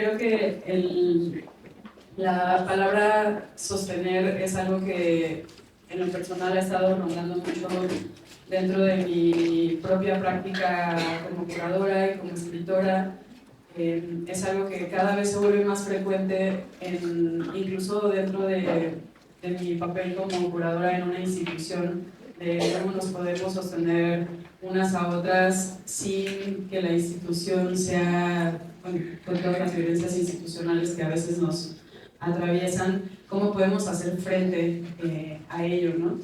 creo que la palabra sostener es algo que en lo personal ha estado rondando mucho dentro de mi propia práctica como curadora y como escritora. Es algo que cada vez se vuelve más frecuente, incluso dentro de mi papel como curadora en una institución, de cómo nos podemos sostener unas a otras sin que la institución sea, con todas las violencias institucionales que a veces nos atraviesan, cómo podemos hacer frente a ello, ¿no?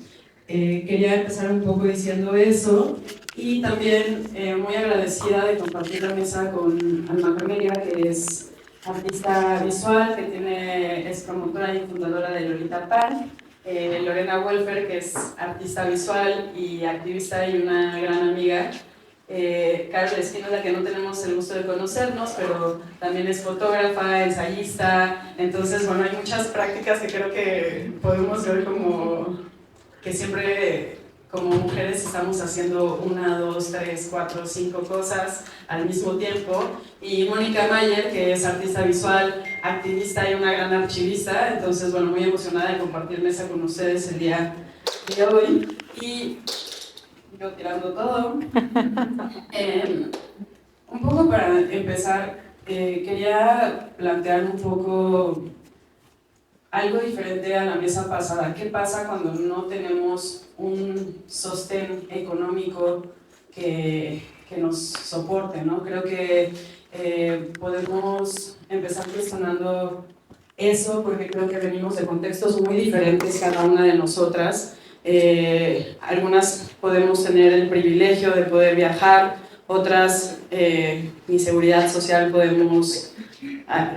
Quería empezar un poco diciendo eso y también muy agradecida de compartir la mesa con Alma Camelia, que es artista visual, que es promotora y fundadora de Lolita Pan, Lorena Wolfer, que es artista visual y activista y una gran amiga, Carol Espínola, que no tenemos el gusto de conocernos, pero también es fotógrafa, ensayista. Entonces, bueno, hay muchas prácticas que creo que podemos ver como que siempre como mujeres estamos haciendo 1, 2, 3, 4, 5 cosas al mismo tiempo. Y Mónica Mayer, que es artista visual, activista y una gran archivista. Entonces, bueno, muy emocionada de compartir mesa con ustedes el día de hoy. Y yo tirando todo. Un poco para empezar, quería plantear un poco algo diferente a la mesa pasada. ¿Qué pasa cuando no tenemos un sostén económico que nos soporte, ¿no? Creo que podemos empezar cuestionando eso, porque creo que venimos de contextos muy diferentes cada una de nosotras. Algunas podemos tener el privilegio de poder viajar, otras ni seguridad social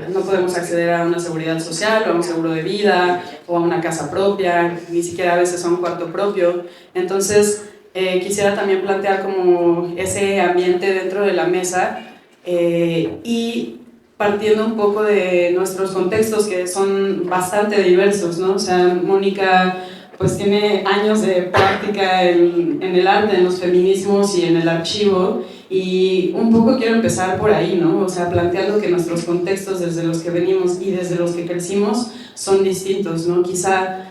no podemos acceder a una seguridad social o a un seguro de vida o a una casa propia, ni siquiera a veces a un cuarto propio. Entonces quisiera también plantear como ese ambiente dentro de la mesa y partiendo un poco de nuestros contextos que son bastante diversos, ¿no? O sea, Mónica pues tiene años de práctica en el arte, en los feminismos y en el archivo, y un poco quiero empezar por ahí, ¿no? O sea, planteando que nuestros contextos desde los que venimos y desde los que crecimos son distintos, ¿no? Quizá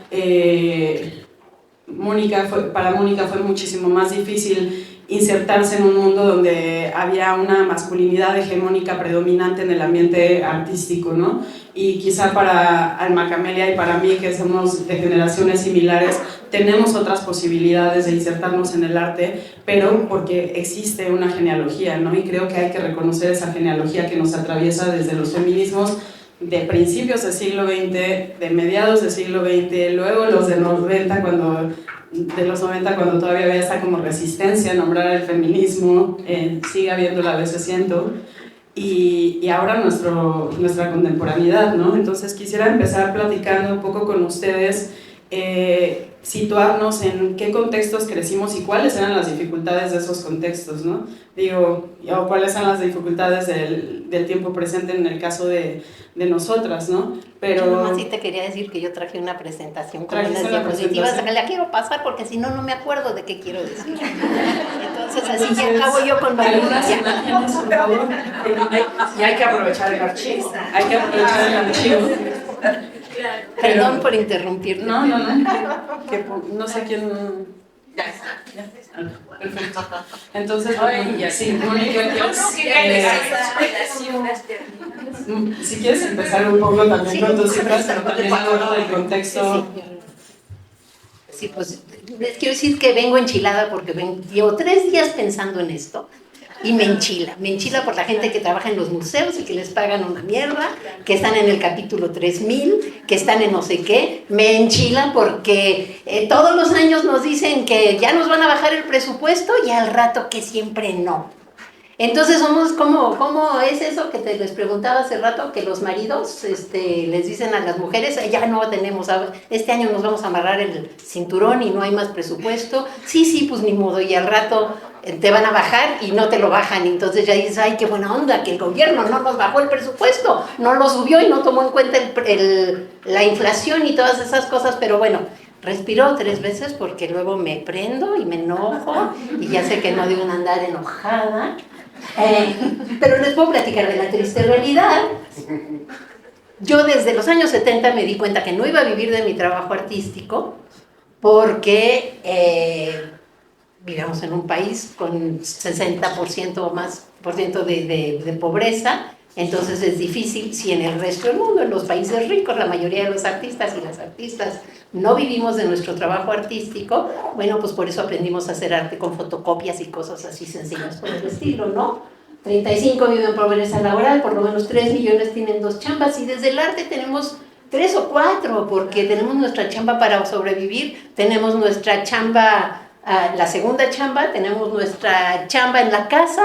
para Mónica fue muchísimo más difícil insertarse en un mundo donde había una masculinidad hegemónica predominante en el ambiente artístico, ¿no? Y quizá para Alma Camelia y para mí, que somos de generaciones similares, tenemos otras posibilidades de insertarnos en el arte, pero porque existe una genealogía, ¿no? Y creo que hay que reconocer esa genealogía que nos atraviesa desde los feminismos de principios del siglo XX, de mediados del siglo XX, luego los de los 90 cuando todavía había esta como resistencia a nombrar el feminismo, sigue habiéndola a veces siento, y ahora nuestra contemporaneidad, ¿no? Entonces quisiera empezar platicando un poco con ustedes, situarnos en qué contextos crecimos y cuáles eran las dificultades de esos contextos, ¿no? Digo, o cuáles son las dificultades del tiempo presente en el caso de nosotras, ¿no? Pero yo nomás sí te quería decir que yo traje una presentación con unas diapositivas, que la quiero pasar porque si no, no me acuerdo de qué quiero decir. Entonces así ya acabo yo con algunas imágenes, por favor. Y hay que aprovechar el archivo. Hay que aprovechar el archivo. Perdón por interrumpir. No. No sé quién. Ya está. Perfecto. Entonces, sí, Mónica, si quieres empezar un poco también con tus cifras, pero también algo del contexto. Sí, pues les quiero decir que vengo enchilada porque llevo 3 días pensando en esto. Y me enchila por la gente que trabaja en los museos y que les pagan una mierda, que están en el capítulo 3000, que están en no sé qué. Me enchila porque todos los años nos dicen que ya nos van a bajar el presupuesto y al rato que siempre no. Entonces somos ¿cómo es eso que les preguntaba hace rato? Que los maridos les dicen a las mujeres, ya no tenemos, este año nos vamos a amarrar el cinturón y no hay más presupuesto. Sí, pues ni modo, y al rato te van a bajar y no te lo bajan, entonces ya dices, ay, qué buena onda, que el gobierno no nos bajó el presupuesto, no lo subió y no tomó en cuenta la inflación y todas esas cosas, pero bueno, Respiro 3 veces porque luego me prendo y me enojo y ya sé que no debo andar enojada. Pero les puedo platicar de la triste realidad. Yo desde los años 70 me di cuenta que no iba a vivir de mi trabajo artístico porque vivíamos en un país con 60% o más por ciento de pobreza. Entonces es difícil, si en el resto del mundo, en los países ricos, la mayoría de los artistas y las artistas no vivimos de nuestro trabajo artístico, bueno, pues por eso aprendimos a hacer arte con fotocopias y cosas así sencillas por el estilo, ¿no? 35 viven en pobreza laboral, por lo menos 3 millones tienen 2 chambas, y desde el arte tenemos 3 o 4, porque tenemos nuestra chamba para sobrevivir, tenemos nuestra chamba, la segunda chamba, tenemos nuestra chamba en la casa,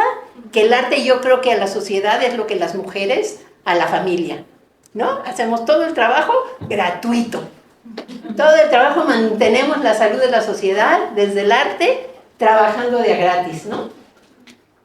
que el arte yo creo que a la sociedad es lo que las mujeres a la familia, ¿no? Hacemos todo el trabajo gratuito, todo el trabajo, mantenemos la salud de la sociedad desde el arte, trabajando de a gratis, ¿no?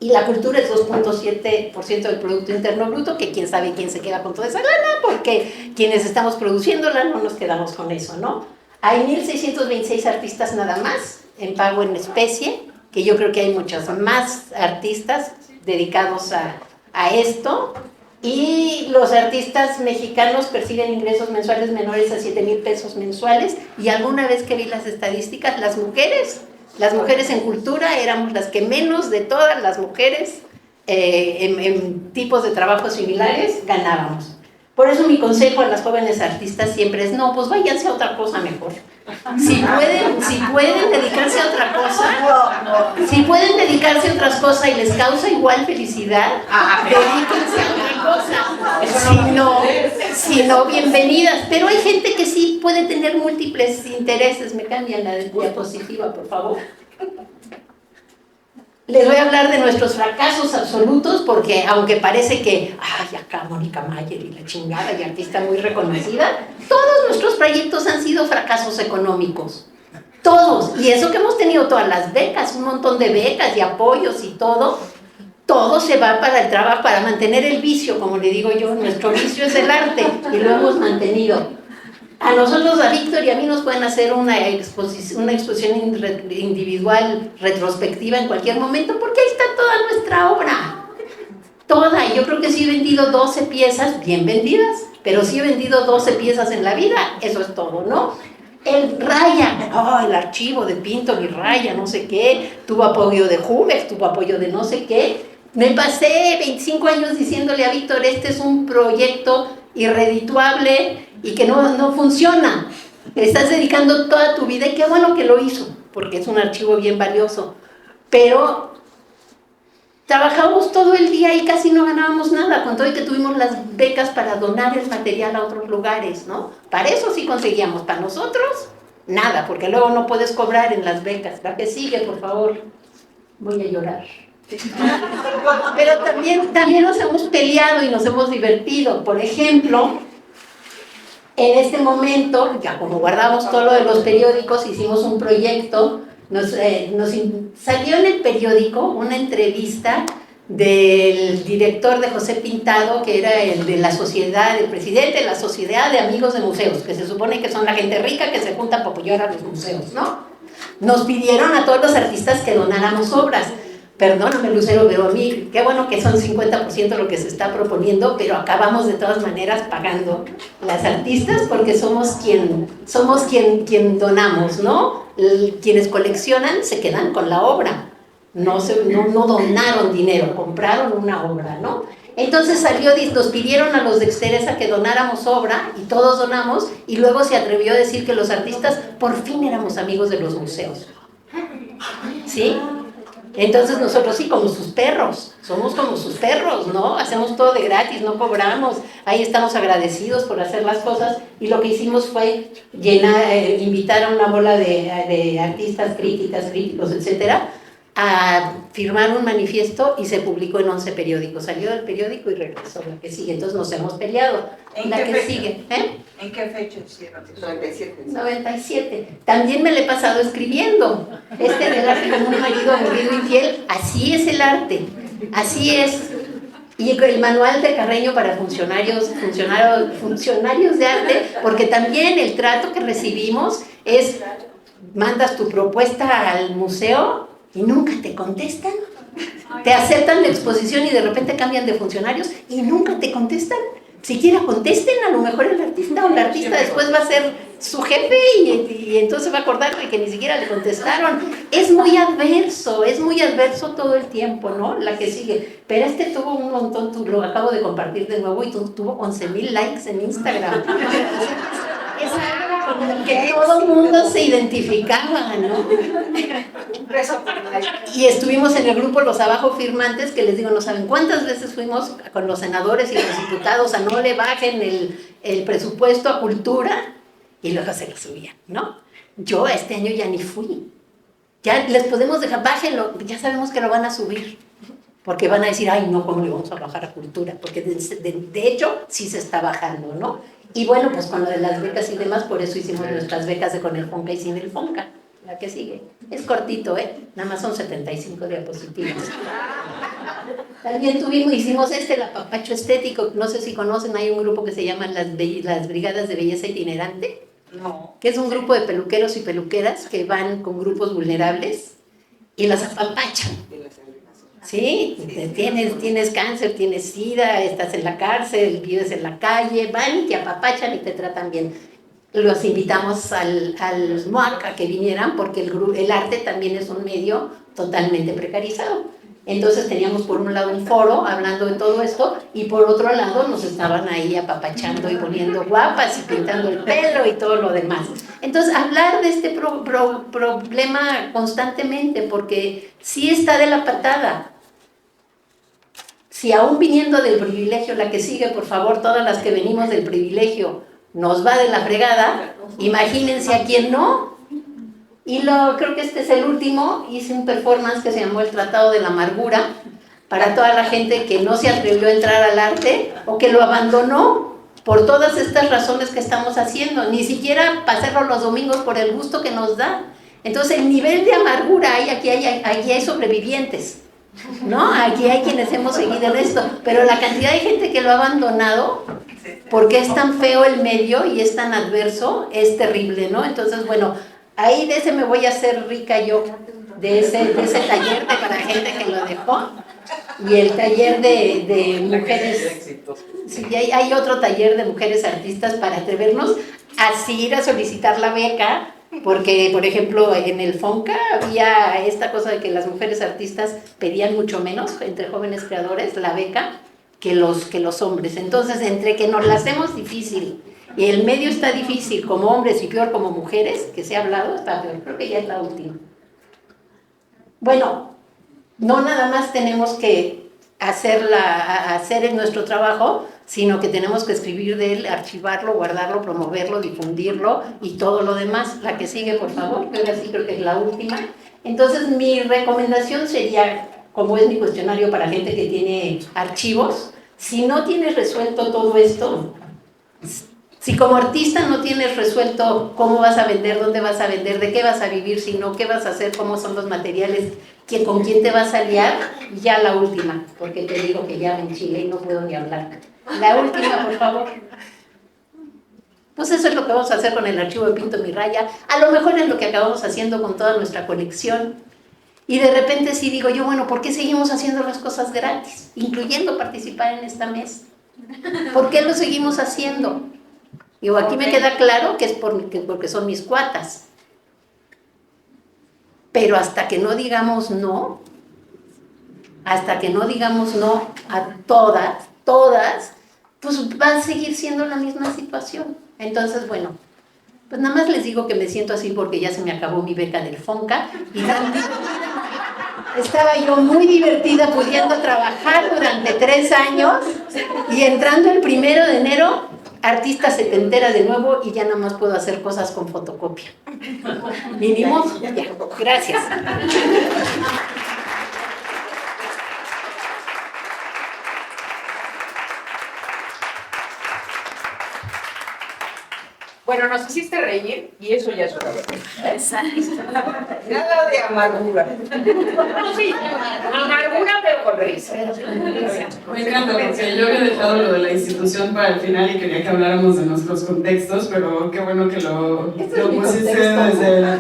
Y la cultura es 2.7% del Producto Interno Bruto, que quién sabe quién se queda con toda esa lana, porque quienes estamos produciéndola no nos quedamos con eso, ¿no? Hay 1.626 artistas nada más en pago en especie, que yo creo que hay muchos más artistas dedicados a esto, y los artistas mexicanos perciben ingresos mensuales menores a 7,000 pesos mensuales, y alguna vez que vi las estadísticas, las mujeres en cultura éramos las que menos de todas las mujeres en tipos de trabajos similares ganábamos. Por eso mi consejo a las jóvenes artistas siempre es, no, pues váyanse a otra cosa mejor. Si pueden dedicarse a otra cosa, si pueden dedicarse a otras cosas y les causa igual felicidad, dedíquense a otra cosa. Si no, bienvenidas. Pero hay gente que sí puede tener múltiples intereses. Me cambian la diapositiva, por favor. Les voy a hablar de nuestros fracasos absolutos, porque aunque parece que, acá Mónica Mayer y la chingada y artista muy reconocida, todos nuestros proyectos han sido fracasos económicos. Todos. Y eso que hemos tenido todas las becas, un montón de becas y apoyos y todo se va para el trabajo, para mantener el vicio, como le digo yo. Nuestro vicio es el arte y lo hemos mantenido. A nosotros, a Víctor y a mí, nos pueden hacer una exposición individual retrospectiva en cualquier momento, porque ahí está toda nuestra obra. Toda. Y yo creo que sí he vendido 12 piezas, bien vendidas, pero sí he vendido 12 piezas en la vida. Eso es todo, ¿no? El Raya, el archivo de Pinto y Raya, no sé qué, tuvo apoyo de Jumex, tuvo apoyo de no sé qué. Me pasé 25 años diciéndole a Víctor, este es un proyecto irredituable y que no funciona. Estás dedicando toda tu vida, y qué bueno que lo hizo, porque es un archivo bien valioso. Pero trabajamos todo el día y casi no ganábamos nada, con todo y que tuvimos las becas para donar el material a otros lugares, ¿no? Para eso sí conseguíamos, para nosotros, nada, porque luego no puedes cobrar en las becas. La que sigue, por favor. Voy a llorar. Pero también nos hemos peleado y nos hemos divertido. Por ejemplo, en este momento, ya como guardamos todo lo de los periódicos, hicimos un proyecto, salió en el periódico una entrevista del director de José Pintado, que era el presidente de la Sociedad de Amigos de Museos, que se supone que son la gente rica que se junta para apoyar a los museos, ¿no? Nos pidieron a todos los artistas que donáramos obras. Perdóname, Lucero, pero a mí, qué bueno que son 50% lo que se está proponiendo, pero acabamos de todas maneras pagando las artistas, porque somos quien donamos, ¿no? Quienes coleccionan se quedan con la obra, no donaron dinero, compraron una obra, ¿no? Entonces nos pidieron a los de Exteresa que donáramos obra, y todos donamos, y luego se atrevió a decir que los artistas por fin éramos amigos de los museos. ¿Sí? Entonces nosotros sí, como sus perros, somos como sus perros, ¿no? Hacemos todo de gratis, no cobramos, ahí estamos agradecidos por hacer las cosas, y lo que hicimos fue invitar a una bola de artistas, críticos, etcétera, a firmar un manifiesto, y se publicó en 11 periódicos. Salió del periódico y regresó la que sigue. Entonces nos hemos peleado. ¿En la qué que fecha? Sigue. ¿En qué fecha hicieron eso? 97. 97. También me le he pasado escribiendo. Del arte como un marido aburrido infiel. Así es el arte. Así es. Y el manual de Carreño para funcionarios de arte, porque también el trato que recibimos es, mandas tu propuesta al museo y nunca te contestan. Te aceptan la exposición y de repente cambian de funcionarios y nunca te contestan. Siquiera contesten, a lo mejor el artista o la artista después va a ser su jefe y entonces va a acordar de que ni siquiera le contestaron. Es muy adverso todo el tiempo, ¿no? La que sigue. Pero este tuvo un montón, lo acabo de compartir de nuevo y tuvo 11,000 likes en Instagram. Es algo con el que todo el mundo se identificaba, ¿no? Y estuvimos en el grupo Los Abajo Firmantes, que les digo, no saben cuántas veces fuimos con los senadores y los diputados a no le bajen el presupuesto a cultura y luego se lo subían, ¿no? Yo este año ya ni fui. Ya les podemos dejar, bájenlo, ya sabemos que lo van a subir. Porque van a decir, ay, no, ¿cómo le vamos a bajar a cultura? Porque de hecho sí se está bajando, ¿no? Y bueno, pues con lo de las becas y demás, por eso hicimos nuestras becas de con el Fonca y sin el Fonca. La que sigue. Es cortito, nada más son 75 diapositivas. También hicimos el apapacho estético. No sé si conocen, hay un grupo que se llama las Brigadas de Belleza Itinerante. No. Que es un grupo de peluqueros y peluqueras que van con grupos vulnerables y las apapachan. Sí, tienes cáncer, tienes SIDA, estás en la cárcel, vives en la calle, van y te apapachan y te tratan bien. Los invitamos al MOAC a que vinieran porque el arte también es un medio totalmente precarizado. Entonces teníamos por un lado un foro hablando de todo esto y por otro lado nos estaban ahí apapachando y poniendo guapas y pintando el pelo y todo lo demás. Entonces hablar de este problema constantemente porque sí está de la patada. Si aún viniendo del privilegio, la que sigue, por favor, todas las que venimos del privilegio, nos va de la fregada, imagínense a quién no. Y creo que este es el último, hice un performance que se llamó El Tratado de la Amargura, para toda la gente que no se atrevió a entrar al arte o que lo abandonó por todas estas razones que estamos haciendo, ni siquiera pasarlo los domingos por el gusto que nos da. Entonces el nivel de amargura aquí hay sobrevivientes, ¿no? Aquí hay quienes hemos seguido esto, pero la cantidad de gente que lo ha abandonado porque es tan feo el medio y es tan adverso, es terrible, ¿no? Entonces, bueno, ahí de ese me voy a hacer rica yo, de ese taller para gente que lo dejó, y el taller de mujeres, sí, hay otro taller de mujeres artistas para atrevernos a ir a solicitar la beca, porque, por ejemplo, en el Fonca había esta cosa de que las mujeres artistas pedían mucho menos, entre jóvenes creadores, la beca, que los hombres. Entonces, entre que nos la hacemos difícil y el medio está difícil como hombres y peor como mujeres, que se ha hablado, está peor. Creo que ya es la última. Bueno, no nada más tenemos que hacer nuestro trabajo, sino que tenemos que escribir de él, archivarlo, guardarlo, promoverlo, difundirlo y todo lo demás. La que sigue, por favor, que ahora sí creo que es la última. Entonces, mi recomendación sería, como es mi cuestionario para gente que tiene archivos, si no tienes resuelto todo esto, si como artista no tienes resuelto cómo vas a vender, dónde vas a vender, de qué vas a vivir, sino qué vas a hacer, cómo son los materiales, con quién te vas a aliar, ya la última, porque te digo que ya me enchilé y no puedo ni hablar. La última, por favor. Pues eso es lo que vamos a hacer con el archivo de Pinto Mi Raya. A lo mejor es lo que acabamos haciendo con toda nuestra colección. Y de repente sí digo yo, bueno, ¿por qué seguimos haciendo las cosas gratis? Incluyendo participar en esta mesa. ¿Por qué lo seguimos haciendo? Digo, aquí me queda claro que es porque son mis cuatas. Pero hasta que no digamos no a todas, pues va a seguir siendo la misma situación. Entonces, bueno, pues nada más les digo que me siento así porque ya se me acabó mi beca del Fonca y estaba yo muy divertida pudiendo trabajar durante 3 años y entrando el 1 de enero, artista setentera de nuevo y ya nada más puedo hacer cosas con fotocopia. Mínimo, ya, gracias. Bueno, nos hiciste reír y eso ya es una buena. Nada de amargura. Sí, amargura pero con risa. Me encanta porque yo había dejado lo de la institución para el final y quería que habláramos de nuestros contextos, pero qué bueno que lo pusiste desde la...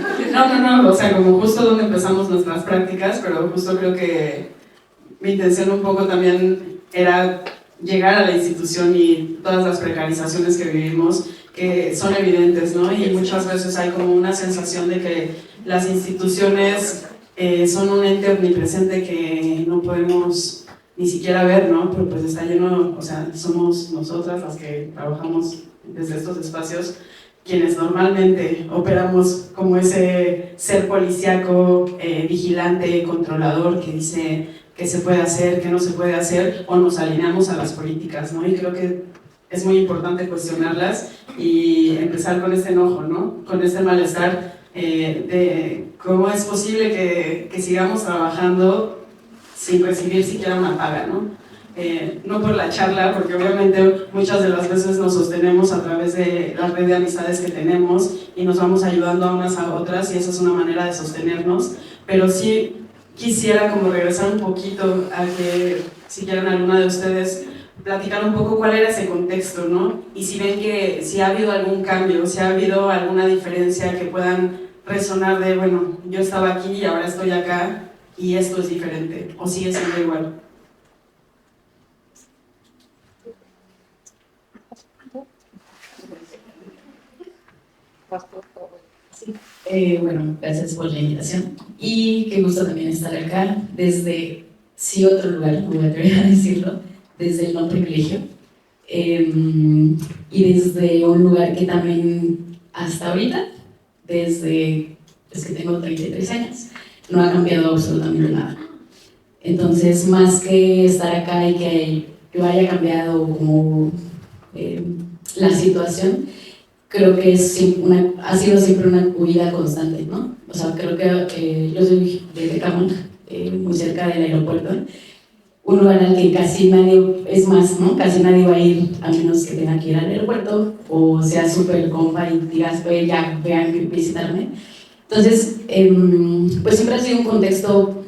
No, o sea, como justo donde empezamos nuestras prácticas, pero justo creo que mi intención un poco también era llegar a la institución y todas las precarizaciones que vivimos, que son evidentes, ¿no? Y muchas veces hay como una sensación de que las instituciones son un ente omnipresente que no podemos ni siquiera ver, ¿no? Pero pues está lleno, o sea, somos nosotras las que trabajamos desde estos espacios quienes normalmente operamos como ese ser policíaco, vigilante, controlador, que dice qué se puede hacer, qué no se puede hacer, o nos alineamos a las políticas, ¿no? Y creo que es muy importante cuestionarlas y empezar con este enojo, ¿no? Con este malestar de cómo es posible que sigamos trabajando sin recibir siquiera una paga, ¿no? No por la charla, porque obviamente muchas de las veces nos sostenemos a través de la red de amistades que tenemos y nos vamos ayudando a unas a otras y esa es una manera de sostenernos, pero sí quisiera como regresar un poquito a que si quieren alguna de ustedes platicar un poco cuál era ese contexto, ¿no? Y si ven que si ha habido algún cambio, si ha habido alguna diferencia que puedan resonar de, bueno, yo estaba aquí y ahora estoy acá y esto es diferente, o sigue siendo igual. Bueno, gracias por la invitación y qué gusto también estar acá desde, sí, otro lugar, me voy a atrever a decirlo, desde el no privilegio y desde un lugar que también hasta ahorita, desde pues, que tengo 33 años, no ha cambiado absolutamente nada. Entonces, más que estar acá y que yo haya cambiado como la situación, creo que ha sido siempre una huida constante, ¿no? O sea, creo que yo soy de Tecamón, muy cerca del aeropuerto, un lugar al que casi nadie, es más, ¿no? Casi nadie va a ir a menos que tenga que ir al aeropuerto o sea súper compa y digas, pues ya, vean visitarme. Entonces, pues siempre ha sido un contexto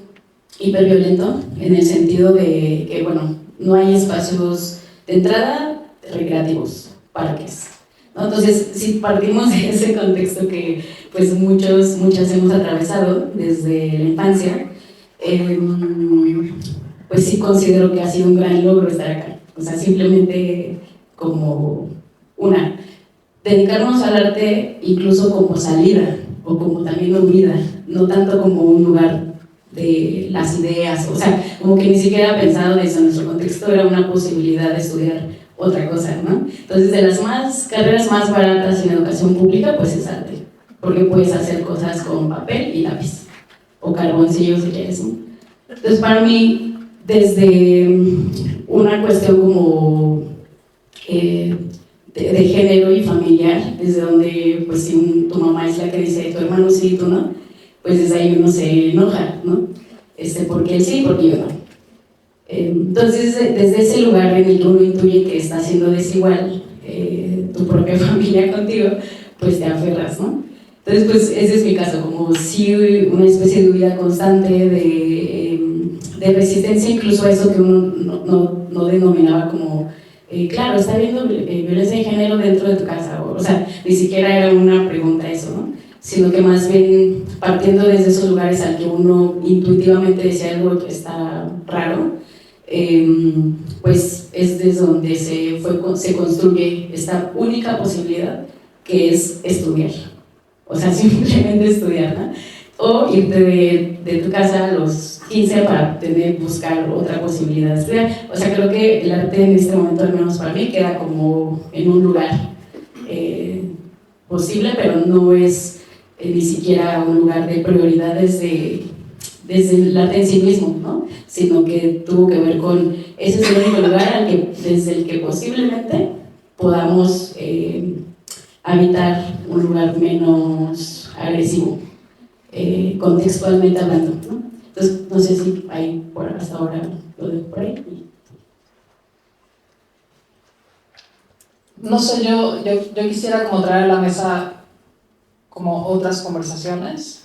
hiperviolento en el sentido de que, bueno, no hay espacios de entrada recreativos, parques, ¿no? Entonces, si partimos de ese contexto que pues muchas hemos atravesado desde la infancia, pues sí considero que ha sido un gran logro estar acá. O sea, simplemente como dedicarnos al arte incluso como salida o como también huida, no tanto como un lugar de las ideas, o sea, como que ni siquiera pensado desde nuestro contexto era una posibilidad de estudiar otra cosa, ¿no? Entonces, de las carreras más baratas en educación pública, pues es arte, porque puedes hacer cosas con papel y lápiz, o carboncillo si quieres, ¿no? Entonces, para mí, desde una cuestión como de género y familiar, desde donde, pues, si tu mamá es la que dice, tu hermano sí, tú no, pues desde ahí uno se enoja, ¿no? Porque él sí, porque yo no. Entonces, desde ese lugar en el que uno intuye que está siendo desigual tu propia familia contigo, pues te aferras, ¿no? Entonces, pues ese es mi caso, como sí una especie de huida constante de resistencia, incluso a eso que uno no denominaba como, claro, está habiendo violencia de género dentro de tu casa, o sea, ni siquiera era una pregunta eso, ¿no? Sino que más bien partiendo desde esos lugares al que uno intuitivamente decía algo que está raro, pues es desde donde se construye esta única posibilidad que es estudiar, o sea, simplemente estudiar, ¿no? O irte de tu casa a los 15 para buscar otra posibilidad de estudiar. O sea, creo que el arte en este momento, al menos para mí, queda como en un lugar posible, pero no es ni siquiera un lugar de prioridades desde el arte en sí mismo, ¿no? Sino que tuvo que ver con, ese es el único lugar desde el que posiblemente podamos habitar un lugar menos agresivo, contextualmente hablando, ¿no? Entonces, no sé si hay hasta ahora lo dejo por ahí. no sé, yo quisiera como traer a la mesa como otras conversaciones,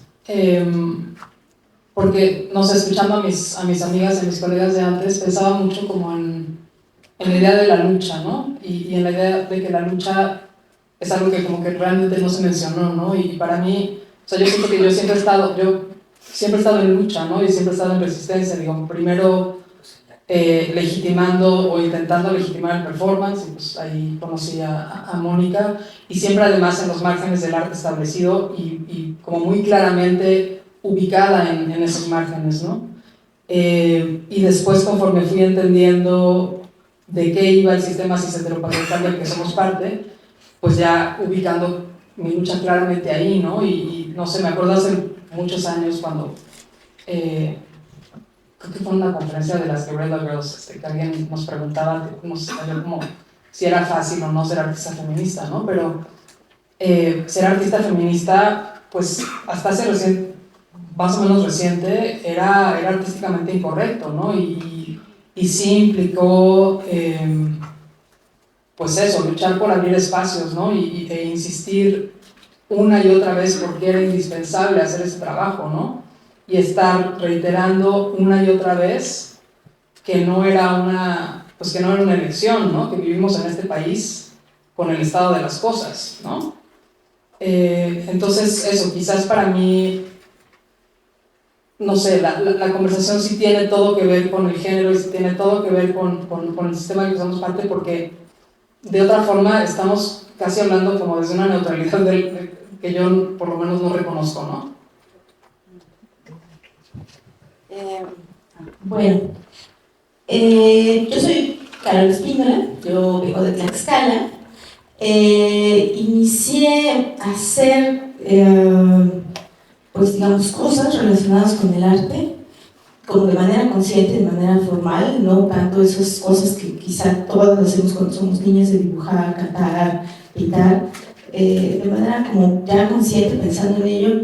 porque, no sé, escuchando a mis amigas y a mis colegas de antes, pensaba mucho como en la idea de la lucha, ¿no? Y en la idea de que la lucha es algo que como que realmente no se mencionó, ¿no? Y para mí, o sea, yo siento que yo siempre he estado en lucha, ¿no? Y siempre he estado en resistencia, digo, primero legitimando o intentando legitimar el performance, y pues ahí conocí a Mónica, y siempre además en los márgenes del arte establecido y como muy claramente ubicada en esos márgenes, ¿no? Y después, conforme fui entendiendo de qué iba el sistema cis-heteropatriarcal del que somos parte, pues ya ubicando mi lucha claramente ahí, ¿no? Y no sé, me acuerdo hace muchos años cuando creo que fue una conferencia de las Guerrilla Girls, que alguien nos preguntaba, no sé como si era fácil o no ser artista feminista, ¿no? Pero ser artista feminista, pues hasta hace más o menos reciente, era artísticamente incorrecto, ¿no? Y sí implicó, pues eso, luchar por abrir espacios, ¿no? E insistir una y otra vez porque era indispensable hacer ese trabajo, ¿no? Y estar reiterando una y otra vez que no era una elección, ¿no? Que vivimos en este país con el estado de las cosas, ¿no? Entonces eso, quizás para mí, no sé, la conversación sí tiene todo que ver con el género y sí tiene todo que ver con el sistema del que somos parte, porque de otra forma estamos casi hablando como desde una neutralidad que yo por lo menos no reconozco, ¿no? Bueno, yo soy Carol Espíndola, yo vengo de Tlaxcala. Inicié a hacer, pues digamos, cosas relacionadas con el arte, como de manera consciente, de manera formal, no tanto esas cosas que quizá todas hacemos cuando somos niñas, de dibujar, cantar, pintar, de manera como ya consciente, pensando en ello,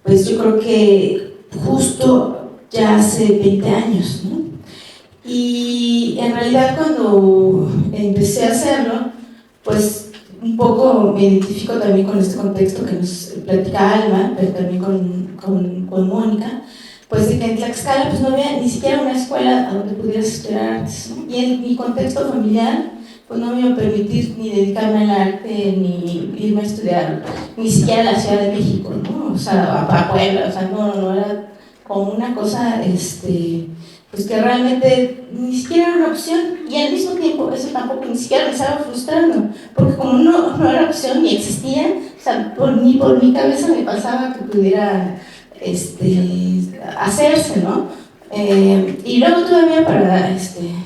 pues yo creo que justo ya hace 20 años, ¿no? Y en realidad cuando empecé a hacerlo, pues un poco me identifico también con este contexto que nos platica Alma, pero también con Mónica, pues de que en Tlaxcala pues no había ni siquiera una escuela donde pudieras estudiar artes, ¿no? Y en mi contexto familiar pues no me iba a permitir ni dedicarme al arte, ni irme a estudiar, ni siquiera a la Ciudad de México, ¿no? O sea, a Puebla, o sea, no era como una cosa, pues que realmente ni siquiera era una opción, y al mismo tiempo eso tampoco ni siquiera me estaba frustrando, porque como no era opción ni existía, o sea, ni por mi cabeza me pasaba que pudiera hacerse, ¿no? Y luego todavía para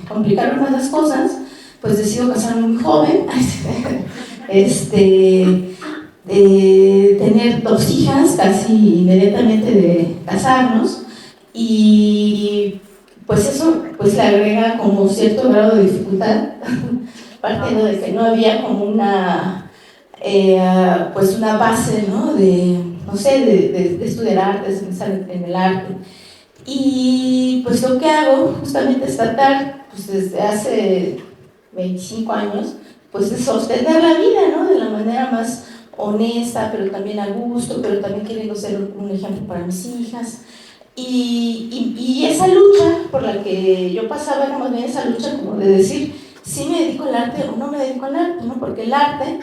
complicar más las cosas, pues decido casarme muy joven, tener 2 hijas casi inmediatamente de casarnos, y pues eso pues le agrega como cierto grado de dificultad, partiendo de que no había como pues una base, ¿no? No sé, de estudiar artes, pensar en el arte. Y pues lo que hago justamente es tratar, pues desde hace 25 años, pues de sostener la vida, ¿no? De la manera más honesta, pero también a gusto, pero también queriendo ser un ejemplo para mis hijas. Y esa lucha por la que yo pasaba era más bien esa lucha como de decir, si me dedico al arte o no me dedico al arte, ¿no? Porque el arte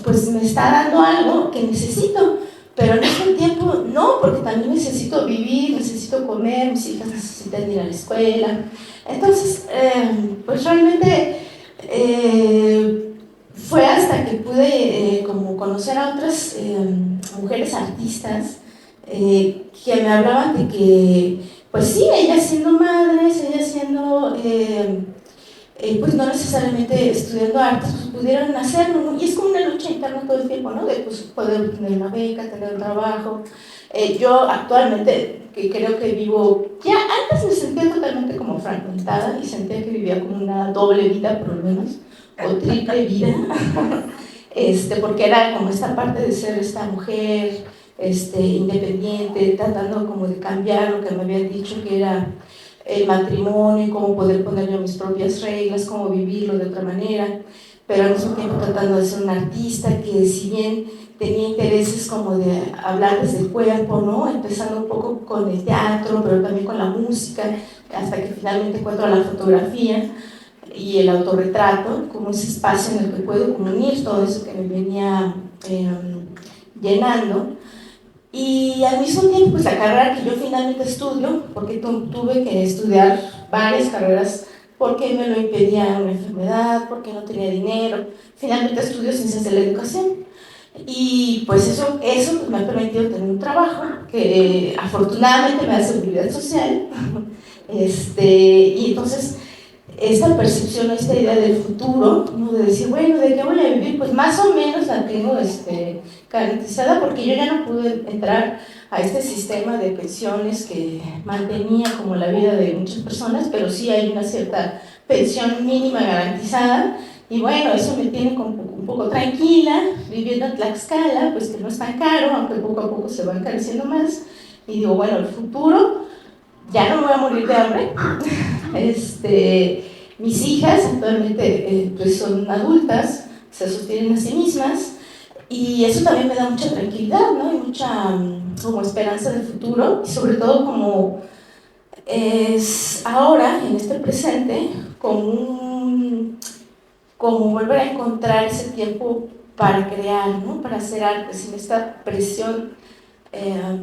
pues me está dando algo que necesito, pero al mismo tiempo no, porque también necesito vivir, necesito comer, mis hijas necesitan ir a la escuela. Entonces, pues realmente fue hasta que pude como conocer a otras mujeres artistas que me hablaban de que, pues sí, ellas siendo madres, ellas siendo, pues no necesariamente estudiando artes, pues pudieran hacerlo, ¿no? Y es como una lucha interna todo el tiempo, ¿no? De pues, poder tener una beca, tener un trabajo. Yo actualmente, que creo que vivo, ya antes me sentía totalmente como fragmentada y sentía que vivía como una doble vida, por lo menos, o triple vida, porque era como esta parte de ser esta mujer independiente, tratando como de cambiar lo que me habían dicho que era el matrimonio, cómo poder poner yo mis propias reglas, cómo vivirlo de otra manera, pero al mismo tiempo tratando de ser un artista que, si bien tenía intereses como de hablar desde el cuerpo, ¿no? Empezando un poco con el teatro, pero también con la música, hasta que finalmente encuentro la fotografía y el autorretrato como ese espacio en el que puedo unir todo eso que me venía llenando. Y al mismo tiempo, pues la carrera que yo finalmente estudio, porque tuve que estudiar varias carreras porque me lo impedía una enfermedad, porque no tenía dinero, finalmente estudio ciencias de la educación. Y pues eso pues, me ha permitido tener un trabajo que afortunadamente me da seguridad social. Y entonces esta percepción, esta idea del futuro, ¿no? De decir, bueno, ¿de qué voy a vivir? Pues más o menos la tengo garantizada, porque yo ya no pude entrar a este sistema de pensiones que mantenía como la vida de muchas personas, pero sí hay una cierta pensión mínima garantizada, y bueno, eso me tiene como un poco tranquila, viviendo en Tlaxcala, pues que no es tan caro, aunque poco a poco se va encareciendo más, y digo, bueno, el futuro, ya no me voy a morir de hambre. Mis hijas actualmente pues son adultas, se sostienen a sí mismas, y eso también me da mucha tranquilidad, ¿no? Y mucha como esperanza de futuro, y sobre todo como es ahora, en este presente, como volver a encontrar ese tiempo para crear, ¿no? Para hacer arte, sin esta presión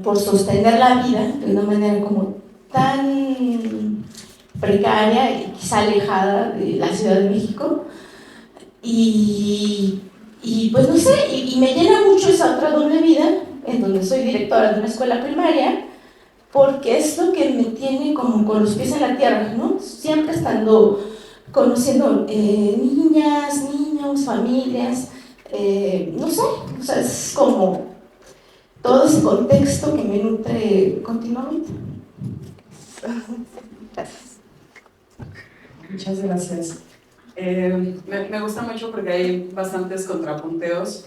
por sostener la vida de una manera como tan precaria y quizá alejada de la Ciudad de México, y pues no sé, y me llena mucho esa otra doble vida en donde soy directora de una escuela primaria, porque es lo que me tiene como con los pies en la tierra, ¿no? Siempre estando conociendo niñas, niños, familias, no sé, o sea, es como todo ese contexto que me nutre continuamente. Gracias. Muchas gracias. Me gusta mucho porque hay bastantes contrapunteos.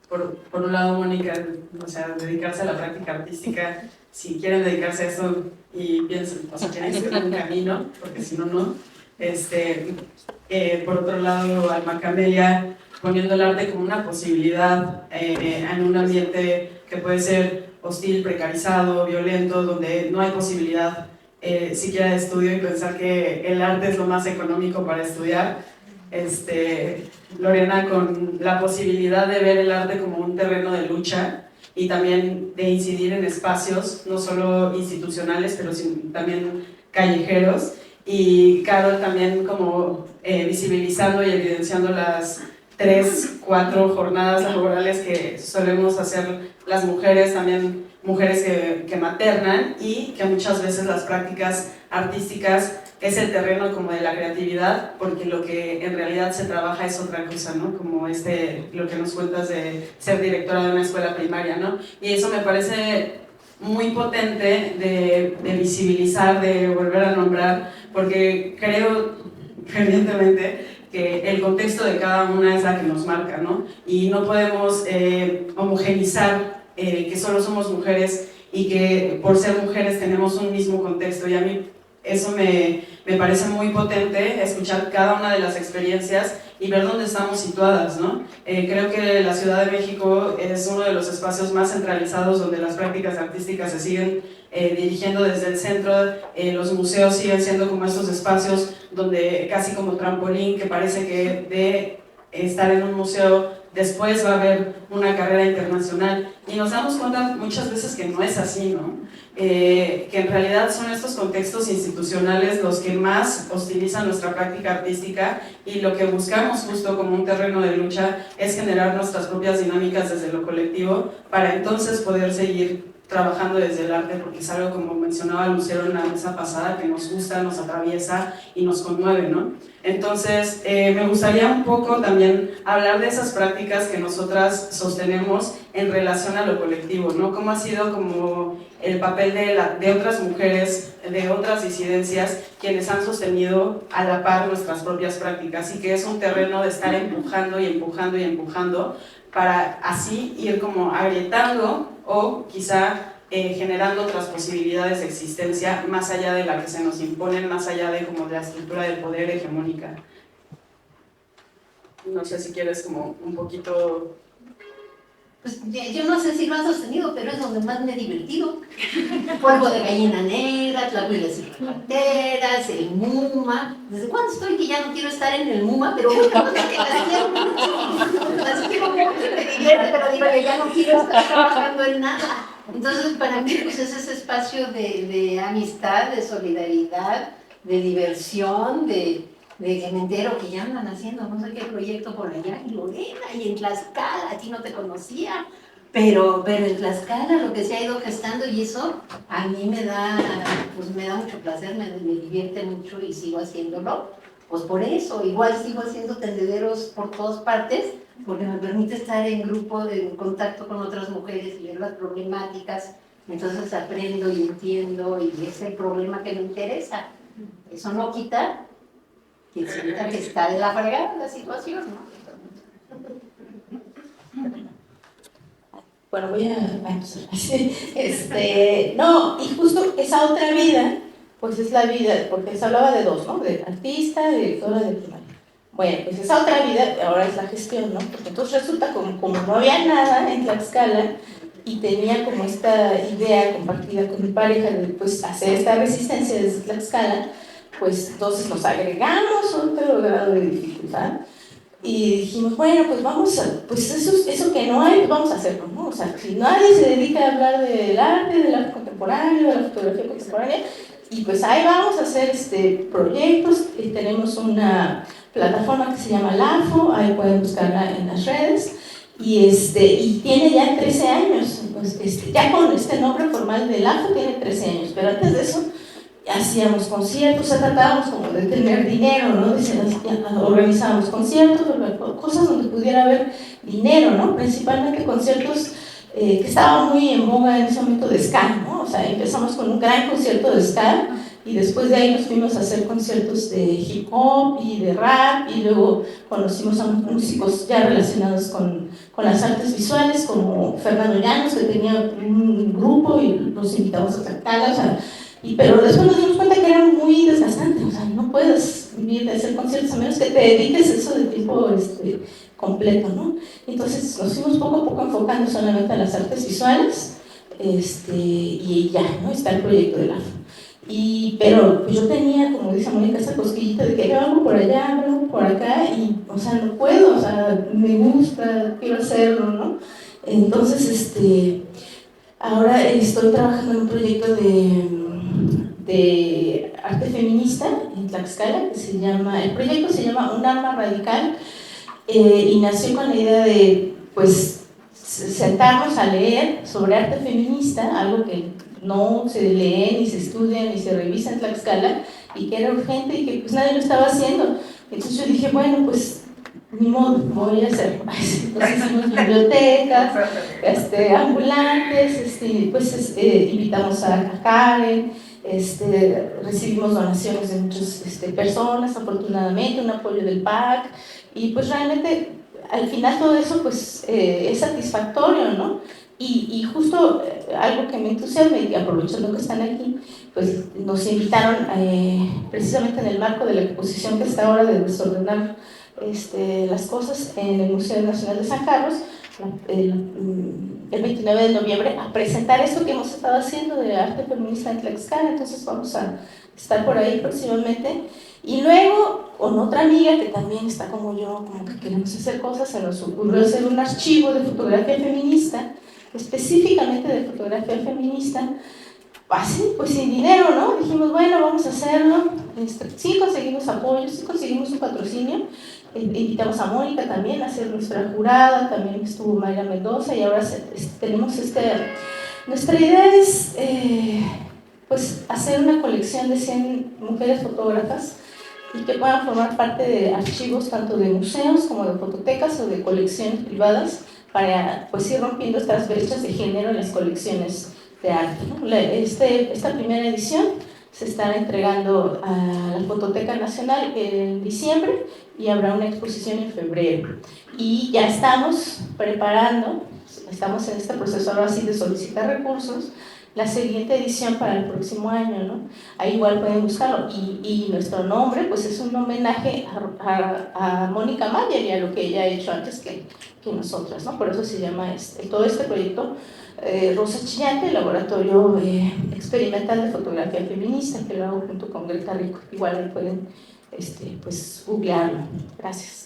Por un lado, Mónica, o sea, dedicarse a la práctica artística, si quieren dedicarse a eso y piensen, o sea, quieren seguir un camino, porque si no, no. Por otro lado, Alma Camelia, poniendo el arte como una posibilidad en un ambiente que puede ser hostil, precarizado, violento, donde no hay posibilidad siquiera de estudio, y pensar que el arte es lo más económico para estudiar. Lorena, con la posibilidad de ver el arte como un terreno de lucha y también de incidir en espacios, no solo institucionales, pero también callejeros, y Carol también como visibilizando y evidenciando las 3-4 jornadas laborales que solemos hacer las mujeres, también mujeres que maternan, y que muchas veces las prácticas artísticas es el terreno como de la creatividad, porque lo que en realidad se trabaja es otra cosa, ¿no? Como lo que nos cuentas de ser directora de una escuela primaria, ¿no? Y eso me parece muy potente de visibilizar, de volver a nombrar, porque creo fervientemente que el contexto de cada una es la que nos marca, ¿no? Y no podemos homogenizar que solo somos mujeres y que por ser mujeres tenemos un mismo contexto, y a mí eso me parece muy potente, escuchar cada una de las experiencias y ver dónde estamos situadas, ¿no? Creo que la Ciudad de México es uno de los espacios más centralizados donde las prácticas artísticas se siguen dirigiendo desde el centro. Los museos siguen siendo como estos espacios donde casi como trampolín, que parece que de estar en un museo después va a haber una carrera internacional, y nos damos cuenta muchas veces que no es así, ¿no? Que en realidad son estos contextos institucionales los que más hostilizan nuestra práctica artística, y lo que buscamos justo como un terreno de lucha es generar nuestras propias dinámicas desde lo colectivo para entonces poder seguir trabajando desde el arte, porque es algo, como mencionaba Lucero en la mesa pasada, que nos gusta, nos atraviesa y nos conmueve, ¿no? Entonces, me gustaría un poco también hablar de esas prácticas que nosotras sostenemos en relación a lo colectivo, ¿no? Cómo ha sido como el papel de otras mujeres, de otras disidencias, quienes han sostenido a la par nuestras propias prácticas, y que es un terreno de estar empujando y empujando y empujando para así ir como agrietando o quizá generando otras posibilidades de existencia más allá de la que se nos imponen, más allá de como la estructura del poder hegemónica. No sé si quieres como un poquito... Pues yo no sé si lo han sostenido, pero es donde más me he divertido. Polvo de gallina negra, tlahuiles y rateras, el MUMA. ¿Desde cuándo estoy que ya no quiero estar en el MUMA? Pero bueno, es que las quiero mucho. Las quiero mucho, me divierte, pero digo que ya no quiero estar trabajando en nada. Entonces, para mí, pues es ese espacio de amistad, de solidaridad, de diversión, de que me entero que ya andan haciendo no sé qué proyecto por allá, y Lorena, y en Tlaxcala, a ti no te conocía, pero en Tlaxcala lo que se ha ido gestando, y eso a mí me da mucho placer, me divierte mucho y sigo haciéndolo, pues por eso, igual sigo haciendo tendederos por todas partes, porque me permite estar en grupo, en contacto con otras mujeres y ver las problemáticas, entonces aprendo y entiendo, y es el problema que me interesa. Eso no quita que sienta que está de la fregada la situación, ¿no? Bueno, voy a empezar. No, y justo esa otra vida, pues es la vida, porque se hablaba de dos, ¿no? De artista, de directora de primaria. Bueno, pues esa otra vida ahora es la gestión, ¿no? Porque entonces resulta como no había nada en Tlaxcala y tenía como esta idea compartida con mi pareja de pues hacer esta resistencia desde Tlaxcala, pues entonces nos agregamos otro grado de dificultad y dijimos, bueno, pues vamos a, pues eso que no hay, pues vamos a hacerlo, ¿no? O sea, si nadie se dedica a hablar del arte contemporáneo, de la fotografía contemporánea, y pues ahí vamos a hacer proyectos, y tenemos una plataforma que se llama LAFO, ahí pueden buscarla en las redes, y tiene ya 13 años, pues, ya con este nombre formal de LAFO tiene 13 años, pero antes de eso hacíamos conciertos, o sea, tratábamos como de tener dinero, ¿no? Organizábamos conciertos, cosas donde pudiera haber dinero, ¿no? Principalmente conciertos que estaban muy en boga en ese momento de ska, ¿no? O sea, empezamos con un gran concierto de ska y después de ahí nos fuimos a hacer conciertos de hip hop y de rap y luego conocimos a músicos ya relacionados con las artes visuales como Fernando Llanos, que tenía un grupo y los invitamos a Tlaxcala, o sea, pero después nos dimos cuenta que era muy desgastante, o sea, no puedes vivir de hacer conciertos a menos que te dediques eso de tiempo completo, ¿no? Entonces nos fuimos poco a poco enfocando solamente a las artes visuales, y ya, ¿no? Está el proyecto del AFO. Pero pues yo tenía, como dice Mónica, esa cosquillita de que yo hago por allá, hago por acá, y, o sea, no puedo, o sea, me gusta, quiero hacerlo, ¿no? Entonces, ahora estoy trabajando en un proyecto de arte feminista en Tlaxcala, que el proyecto se llama Un Arma Radical, y nació con la idea de, pues, sentarnos a leer sobre arte feminista, algo que no se lee, ni se estudia, ni se revisa en Tlaxcala, y que era urgente y que pues nadie lo estaba haciendo. Entonces yo dije, bueno, pues ni modo, voy a hacerlo. Entonces hicimos bibliotecas, ambulantes, pues invitamos a Karen, recibimos donaciones de muchas personas, afortunadamente, un apoyo del PAC, y pues realmente al final todo eso pues es satisfactorio, ¿no? Y justo algo que me entusiasma y aprovechando que están aquí, pues nos invitaron precisamente en el marco de la exposición que está ahora de desordenar las cosas en el Museo Nacional de San Carlos, el 29 de noviembre, a presentar esto que hemos estado haciendo de arte feminista en Tlaxcala. Entonces vamos a estar por ahí próximamente. Y luego, con otra amiga que también está como yo, como que queremos hacer cosas, se nos ocurrió hacer un archivo de fotografía feminista, específicamente de fotografía feminista, así, pues sin dinero, ¿no? Dijimos, bueno, vamos a hacerlo. Sí conseguimos apoyo, sí conseguimos un patrocinio. Invitamos a Mónica también a ser nuestra jurada, también estuvo Mayra Mendoza, y ahora tenemos nuestra idea es pues hacer una colección de 100 mujeres fotógrafas y que puedan formar parte de archivos tanto de museos como de fototecas o de colecciones privadas para pues ir rompiendo estas brechas de género en las colecciones de arte, ¿no? Esta primera edición se estará entregando a la Fototeca Nacional en diciembre y habrá una exposición en febrero. Y ya estamos preparando, estamos en este proceso ahora sí de solicitar recursos la siguiente edición para el próximo año, ¿no? Ahí igual pueden buscarlo. Y nuestro nombre, pues es un homenaje a Mónica Mayer y a lo que ella ha hecho antes que nosotras, ¿no? Por eso se llama todo este proyecto Rosa Chillante, Laboratorio Experimental de Fotografía Feminista, que lo hago junto con Greta Rico. Igual ahí pueden pues, googlearlo. Gracias.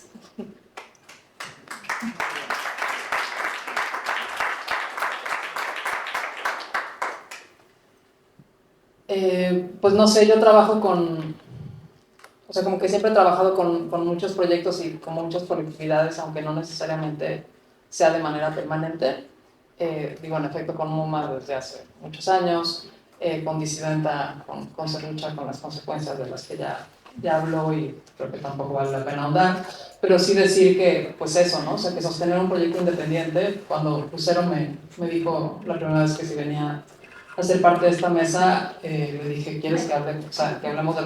Pues no sé, yo trabajo o sea, como que siempre he trabajado con muchos proyectos y con muchas colectividades, aunque no necesariamente sea de manera permanente. Digo, en efecto, con MUMA desde hace muchos años, con Disidenta, con Serrucha, con las consecuencias de las que ya habló y creo que tampoco vale la pena ahondar, pero sí decir que, pues eso, ¿no? O sea, que sostener un proyecto independiente, cuando Lucero me dijo la primera vez que si venía a ser parte de esta mesa, le dije, ¿quieres que hablemos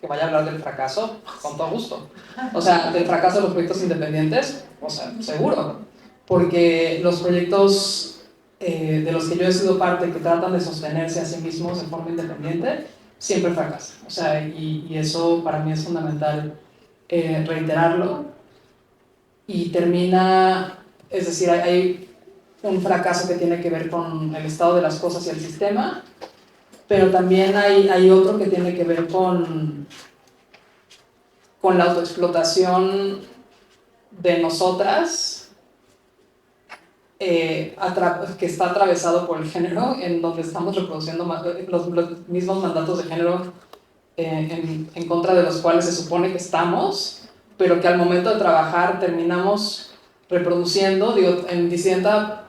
que vaya a hablar del fracaso? Con todo gusto. O sea, del fracaso de los proyectos independientes, o sea, seguro, porque los proyectos de los que yo he sido parte, que tratan de sostenerse a sí mismos de forma independiente, siempre fracasan. O sea, y eso para mí es fundamental reiterarlo. Y termina, es decir, hay un fracaso que tiene que ver con el estado de las cosas y el sistema, pero también hay otro que tiene que ver con la autoexplotación de nosotras, que está atravesado por el género, en donde estamos reproduciendo los mismos mandatos de género en contra de los cuales se supone que estamos, pero que al momento de trabajar terminamos reproduciendo. Digo, en Disidenta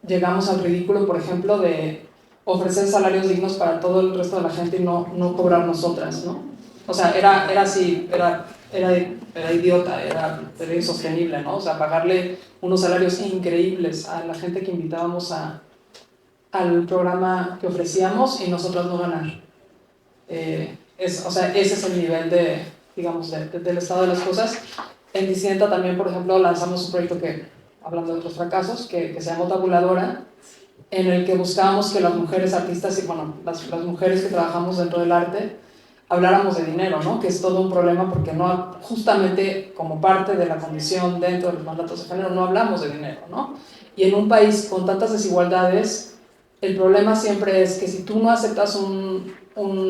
llegamos al ridículo, por ejemplo, de ofrecer salarios dignos para todo el resto de la gente y no cobrar nosotras, ¿no? O sea, era así, era idiota, era insostenible, ¿no? O sea, pagarle unos salarios increíbles a la gente que invitábamos al programa que ofrecíamos y nosotros no ganar. O sea, ese es el nivel digamos, del estado de las cosas. En Disidenta también, por ejemplo, lanzamos un proyecto hablando de otros fracasos, que se llamó Tabuladora, en el que buscábamos que las mujeres artistas y, bueno, las mujeres que trabajamos dentro del arte, habláramos de dinero, ¿no? Que es todo un problema porque justamente como parte de la condición dentro de los mandatos de género, no hablamos de dinero, ¿no? Y en un país con tantas desigualdades, el problema siempre es que si tú no aceptas un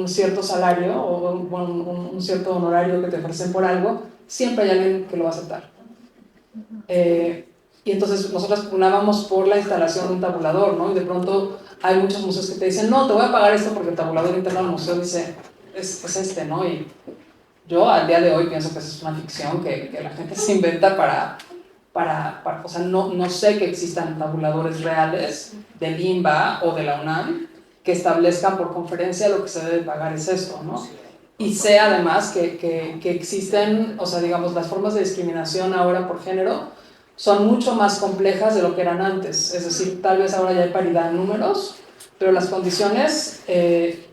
cierto salario o un cierto honorario que te ofrecen por algo, siempre hay alguien que lo va a aceptar. Y entonces nosotros pugnábamos por la instalación de un tabulador, ¿no? Y de pronto hay muchos museos que te dicen, no, te voy a pagar esto porque el tabulador interno del museo dice, es ¿no? Y yo al día de hoy pienso que eso es una ficción que la gente se inventa para o sea, no sé que existan tabuladores reales del INBA o de la UNAM que establezcan por conferencia lo que se debe pagar es esto, ¿no? Y sé además que existen, o sea, digamos, las formas de discriminación ahora por género son mucho más complejas de lo que eran antes. Es decir, tal vez ahora ya hay paridad en números, pero las condiciones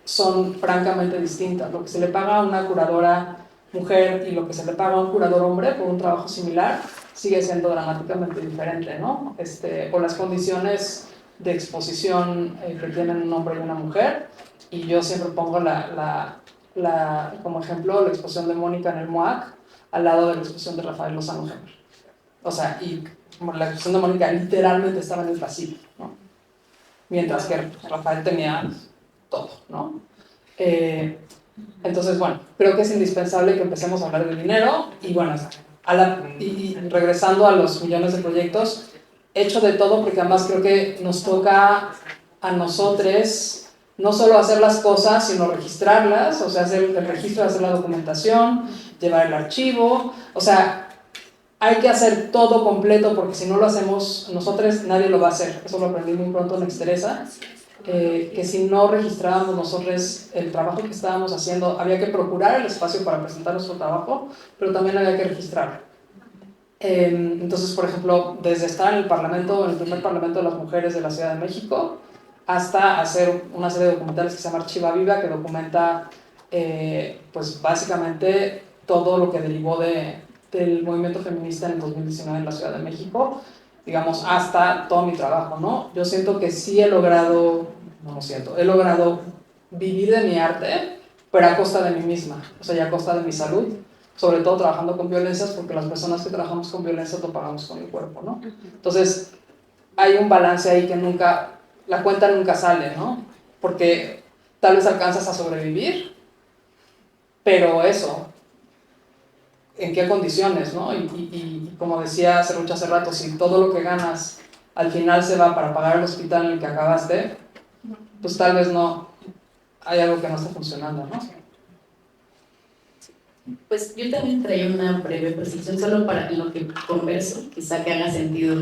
son francamente distintas. Lo que se le paga a una curadora mujer y lo que se le paga a un curador hombre por un trabajo similar sigue siendo dramáticamente diferente, ¿no? O las condiciones de exposición que tienen un hombre y una mujer. Y yo siempre pongo como ejemplo la exposición de Mónica en el MOAC al lado de la exposición de Rafael Lozano Gemmer. O sea, y como la exposición de Mónica literalmente estaba en el pasillo, ¿no? Mientras que Rafael tenía todo, ¿no? Entonces, bueno, creo que es indispensable que empecemos a hablar de dinero y, bueno, y regresando a los millones de proyectos, hecho de todo porque además creo que nos toca a nosotros no solo hacer las cosas, sino registrarlas, o sea, hacer el registro, hacer la documentación, llevar el archivo, o sea, hay que hacer todo completo porque si no lo hacemos nosotros, nadie lo va a hacer. Eso lo aprendí muy pronto en Exteresa, que si no registrábamos nosotros el trabajo que estábamos haciendo, había que procurar el espacio para presentar nuestro trabajo, pero también había que registrarlo. Entonces, por ejemplo, desde estar en el Parlamento, en el primer Parlamento de las Mujeres de la Ciudad de México, hasta hacer una serie de documentales que se llama Archiva Viva, que documenta, pues básicamente todo lo que derivó del movimiento feminista en el 2019 en la Ciudad de México, digamos, hasta todo mi trabajo, ¿no? Yo siento que sí he logrado no lo siento, he logrado vivir de mi arte, pero a costa de mí misma, o sea, y a costa de mi salud, sobre todo trabajando con violencias, porque las personas que trabajamos con violencias lo pagamos con el cuerpo, ¿no? Entonces, hay un balance ahí que nunca, la cuenta nunca sale, ¿no? Porque tal vez alcanzas a sobrevivir, pero eso, ¿en qué condiciones, no? Y como decía Serrucha hace rato, si todo lo que ganas al final se va para pagar el hospital en el que acabaste, pues tal vez no, hay algo que no está funcionando, ¿no? Pues yo también traía una breve percepción solo para lo que converso, quizá que haga sentido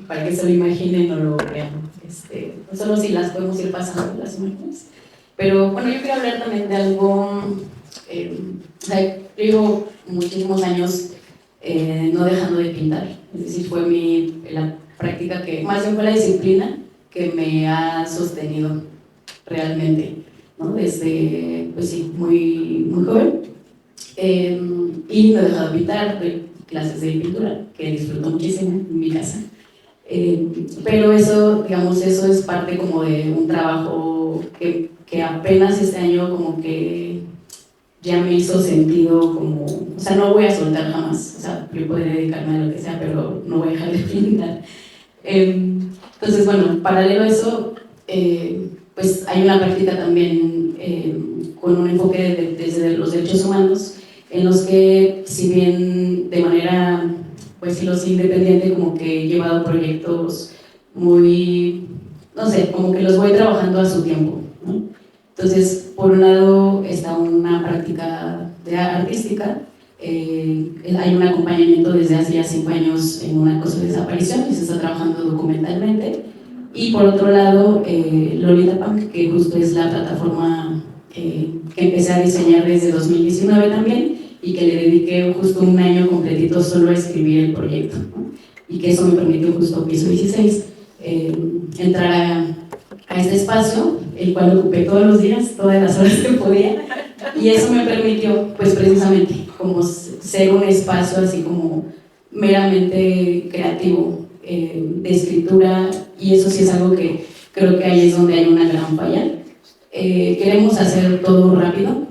para que se lo imaginen o lo vean. No solo si las podemos ir pasando las imágenes. Pero bueno, yo quiero hablar también de algo, o sea, yo llevo muchísimos años no dejando de pintar, es decir, fue la práctica que, más bien fue la disciplina que me ha sostenido realmente, ¿no? Desde, pues sí, muy, muy joven. Y no he dejado de pintar, doy clases de pintura, que disfruto muchísimo en mi casa. Pero eso, digamos, eso es parte como de un trabajo que apenas este año como que ya me hizo sentido como, o sea, no voy a soltar jamás, o sea, yo podré dedicarme a lo que sea, pero no voy a dejar de pintar. Entonces, bueno, paralelo a eso, pues hay una práctica también con un enfoque desde los derechos humanos, en los que, si bien de manera, pues sí, independiente, como que he llevado proyectos muy, no sé, como que los voy trabajando a su tiempo, ¿no? Entonces, por un lado está una práctica artística, hay un acompañamiento desde hace ya 5 años en una cosa de desaparición y se está trabajando documentalmente, y por otro lado Lolita Punk, que justo es la plataforma que empecé a diseñar desde 2019 también, y que le dediqué justo un año completito solo a escribir el proyecto, ¿no? Y que eso me permitió justo Piso 16 entrar a este espacio, el cual ocupé todos los días, todas las horas que podía, y eso me permitió, pues precisamente, como ser un espacio así como meramente creativo, de escritura, y eso sí es algo que creo que ahí es donde hay una gran falla. Queremos hacer todo rápido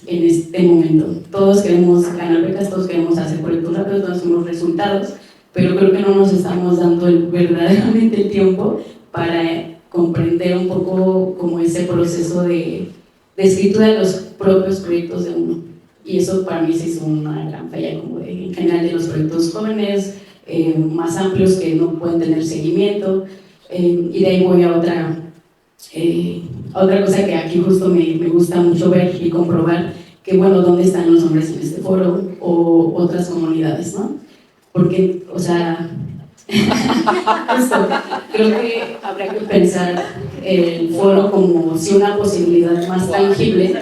en este momento, todos queremos ganar becas, todos queremos hacer proyectos rápidos, todos queremos resultados, pero creo que no nos estamos dando verdaderamente el tiempo para comprender un poco como ese proceso de escritura de los propios proyectos de uno. Y eso para mí sí es una gran falla como en general de los proyectos jóvenes, más amplios que no pueden tener seguimiento, y de ahí voy a otra cosa que aquí justo me gusta mucho ver y comprobar, que bueno, ¿dónde están los hombres en este foro o otras comunidades, no? Porque, o sea, justo, creo que habría que pensar el foro como si una posibilidad más tangible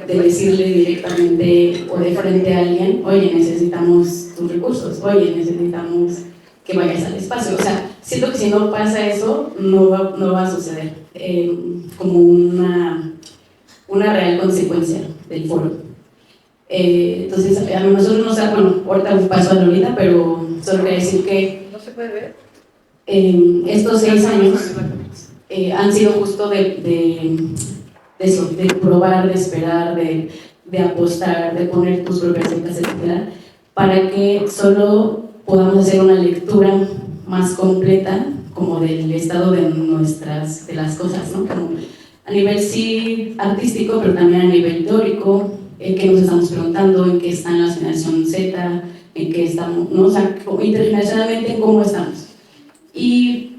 de decirle directamente o de frente a alguien, oye, necesitamos tus recursos, oye, necesitamos que vayas al espacio. O sea, siento que si no pasa eso, no va a suceder como una real consecuencia del foro. Entonces, a nosotros nos da, bueno, ahorita un paso a Lolita, pero solo quería decir que ¿No se puede ver? Estos 6 años han sido justo de eso, de probar, de esperar, de apostar, de poner tus propias metas, etc., para que solo podamos hacer una lectura más completa como del estado de las cosas, ¿no? Como a nivel sí artístico, pero también a nivel teórico, en qué nos estamos preguntando, en qué está la generación Z, en qué estamos, ¿no? O sea, intergeneracionalmente en cómo estamos. Y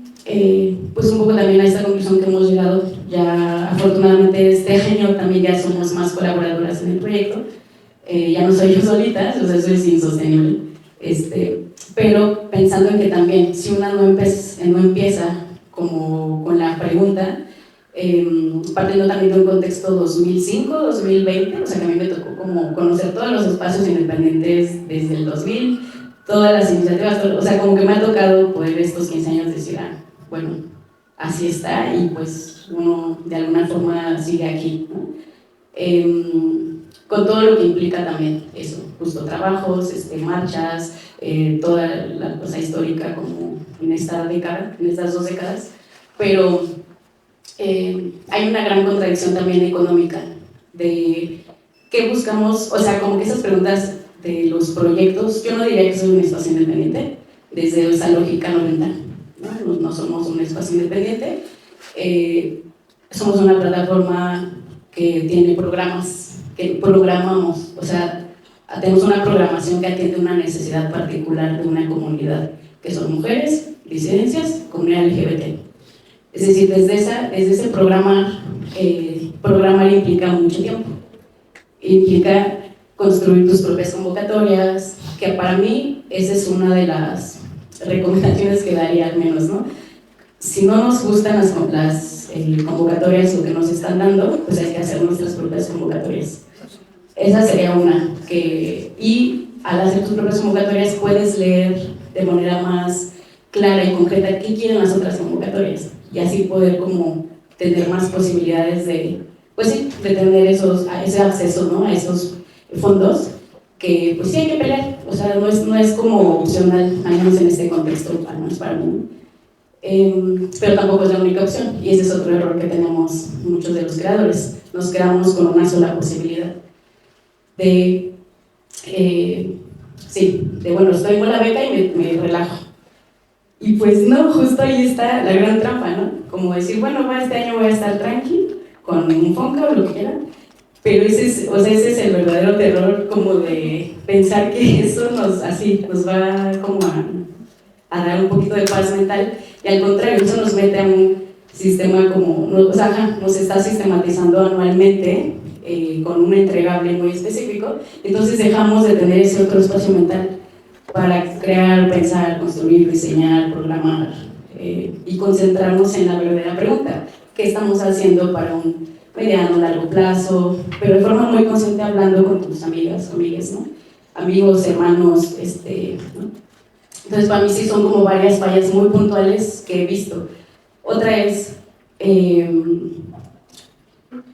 pues un poco también a esta conclusión que hemos llegado, ya afortunadamente este año también ya somos más colaboradoras en el proyecto, ya no soy yo solita, o sea, eso es insostenible, pero pensando en que también si una no empieza como con la pregunta, partiendo también de un contexto 2005, 2020, o sea que a mí me tocó como conocer todos los espacios independientes desde el 2000, todas las iniciativas, o sea como que me ha tocado poder estos 15 años decir, bueno, así está y pues uno de alguna forma sigue aquí, ¿no? Con todo lo que implica también eso, justo trabajos, marchas, toda la cosa histórica como en esta década, en estas 2 décadas, pero hay una gran contradicción también económica de qué buscamos, o sea, como que esas preguntas de los proyectos, yo no diría que soy un espacio independiente, desde esa lógica no venta, no somos un espacio independiente, somos una plataforma que tiene programas, que programamos, o sea, tenemos una programación que atiende una necesidad particular de una comunidad, que son mujeres, disidencias, comunidad LGBT. Es decir, desde ese programar implica mucho tiempo, implica construir tus propias convocatorias, que para mí esa es una de las recomendaciones que daría al menos, ¿no? Si no nos gustan las convocatorias o que nos están dando, pues hay que hacer nuestras propias convocatorias. Esa sería una, y al hacer tus propias convocatorias puedes leer de manera más clara y concreta qué quieren las otras convocatorias y así poder como tener más posibilidades de, pues sí, de tener ese acceso, ¿no? A esos fondos que pues sí hay que pelear, o sea, no es como opcional, al menos en este contexto, al menos para mí. Pero tampoco es la única opción y ese es otro error que tenemos muchos de los creadores, nos quedamos con una sola posibilidad de bueno, estoy con la beca y me relajo. Y pues no, justo ahí está la gran trampa, ¿no? Como decir, bueno, este año voy a estar tranqui, con un Fonca o lo que quiera, pero ese es el verdadero terror, como de pensar que eso nos va como a dar un poquito de paz mental, y al contrario, eso nos mete a un sistema como, nos está sistematizando anualmente, con un entregable muy específico, entonces dejamos de tener ese otro espacio mental para crear, pensar, construir, diseñar, programar y concentrarnos en la verdadera pregunta, ¿qué estamos haciendo para un mediano, largo plazo? Pero de forma muy consciente, hablando con tus amigas, amigues, ¿no? Amigos, hermanos, ¿no? Entonces para mí sí son como varias fallas muy puntuales que he visto. Otra es,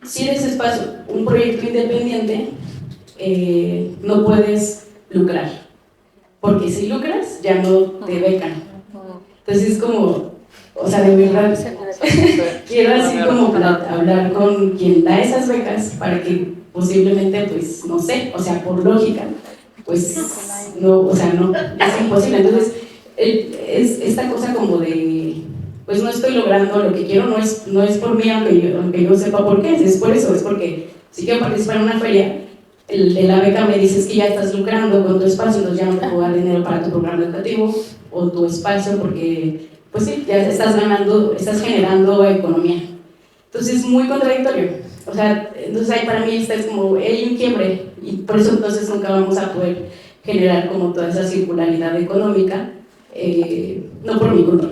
si eres espacio, un proyecto independiente, no puedes lucrar, porque si lucras ya no te becan. Entonces es como, o sea, de verdad, quiero así como hablar con quien da esas becas para que posiblemente, pues, no sé, o sea, por lógica, pues, no, o sea, no, es imposible. Entonces, es esta cosa como de, pues no estoy logrando lo que quiero, no es por mí, aunque yo sepa por qué, es por eso, es porque si quiero participar en una feria, el de la beca me dice que ya estás lucrando con tu espacio, entonces ya no te puedo dar dinero para tu programa educativo o tu espacio porque, pues sí, ya estás generando economía. Entonces es muy contradictorio. O sea, entonces ahí para mí es como, hay un quiebre y por eso entonces nunca vamos a poder generar como toda esa circularidad económica, no por mi culpa,